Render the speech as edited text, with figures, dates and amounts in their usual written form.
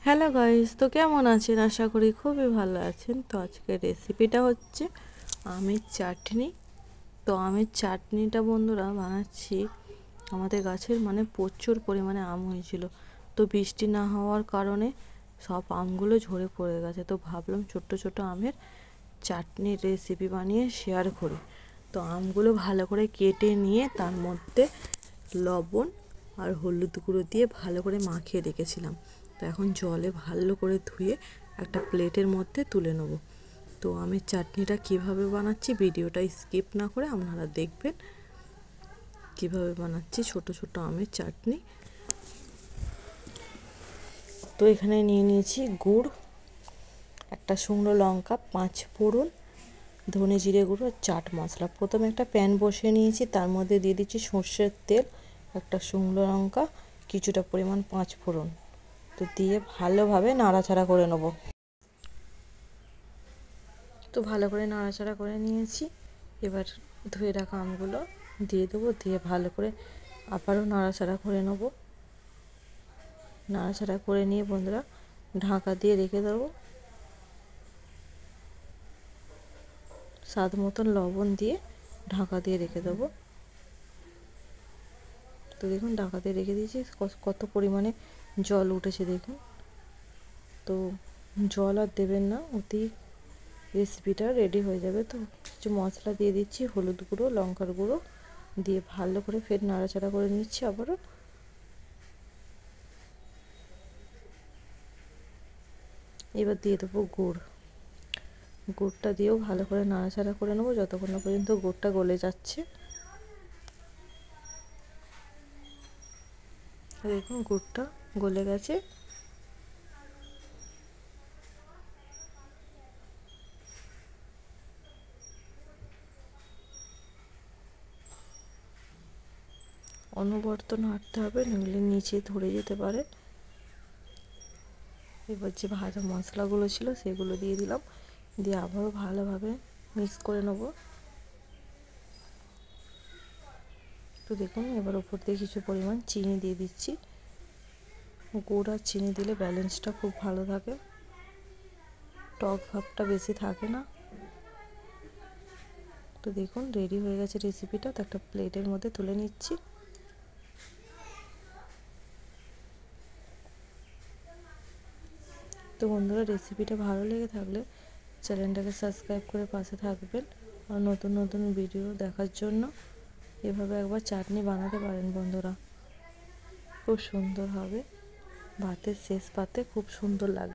Hello guys, তো কেমন আছেন? আশা করি খুবই ভালো আছেন। তো আজকের রেসিপিটা হচ্ছে আমের চাটনি। তো আমের চাটনিটা বন্ধুরা বানাচ্ছি, আমাদের গাছের প্রচুর পরিমাণে আম হয়েছিল। তো বৃষ্টি না হওয়ার কারণে সব আমগুলো ঝরে পড়ে গেছে। তো ভাবলাম ছোট্ট ছোট আমের চাটনির রেসিপি বানিয়ে শেয়ার করি। তো আমগুলো ভালো করে কেটে নিয়ে তার মধ্যে লবণ আর হলুদ গুঁড়ো দিয়ে ভালো করে মাখিয়ে রেখেছিলাম। তো এখন জলে ভালো করে ধুয়ে একটা প্লেটের মধ্যে তুলে নেব। তো আমের চাটনিটা কিভাবে বানাচ্ছি ভিডিওটা স্কিপ না করে আপনারা দেখবেন কিভাবে বানাচ্ছি ছোট ছোট আমের চাটনি। তো এখানে নিয়ে নিয়েছি গুড়, একটা শুকনো লঙ্কা, 5 ফোড়ন, ধনে জিরে গুঁড়ো, চাট মশলা। প্রথমে একটা প্যান বসিয়ে নিয়েছি, তার মধ্যে দিয়ে দিচ্ছি সর্ষের তেল, একটা শুকনো লঙ্কা, কিছুটা পরিমাণ 5 ফোড়ন। তো দিয়ে ভালোভাবে নাড়াচাড়া করে নেব। তো ভালো করে নাড়াচাড়া করে নিয়েছি। এবার ধুয়ে রাখা আমগুলো দিয়ে দেবো, দিয়ে ভালো করে আবারও নাড়াচাড়া করে নেব। নাড়াচাড়া করে নিয়ে বন্ধুরা ঢাকা দিয়ে রেখে দেবো। স্বাদ মতন লবণ দিয়ে ঢাকা দিয়ে রেখে দেবো। তো দেখুন ঢাকা দিয়ে রেখে দিয়েছি, কত পরিমাণে জল উঠেছে দেখুন। তো জল আর দেবেন না, অতি রেসিপিটা রেডি হয়ে যাবে। তো কিছু মশলা দিয়ে দিচ্ছি, হলুদ গুঁড়ো, লঙ্কার গুঁড়ো দিয়ে ভালো করে ফের নাড়াচাড়া করে নিচ্ছি আবারও। এবার দিয়ে দেবো গুড়। গুড়টা দিয়েও ভালো করে নাড়াচাড়া করে নেবো যতক্ষণ না পর্যন্ত গুড়টা গলে যাচ্ছে। দেখুন গুড়টা গলে গেছে। অনবরত নাড়তে হবে, নইলে নিচে ধরে যেতে পারে। এবার যে ভাজা মশলাগুলো ছিল সেগুলো দিয়ে দিলাম, দিয়ে আবারও ভালোভাবে মিক্স করে নেব। তো দেখুন এবার ওপর দিয়ে কিছু পরিমাণ চিনি দিয়ে দিচ্ছি। গুড় আর চিনি দিলে ব্যালেন্সটা খুব ভালো থাকে, টক ভাবটা বেশি থাকে না। তো দেখুন রেডি হয়ে গেছে রেসিপিটা। তো একটা প্লেটের মধ্যে তুলে নিচ্ছি। তো বন্ধুরা রেসিপিটা ভালো লেগে থাকলে চ্যানেলটাকে সাবস্ক্রাইব করে পাশে থাকবেন, আর নতুন নতুন ভিডিও দেখার জন্য এভাবে একবার চাটনি বানাতে পারেন বন্ধুরা, খুব সুন্দর হবে। ভাতের শেষ পাতে খুব সুন্দর লাগবে।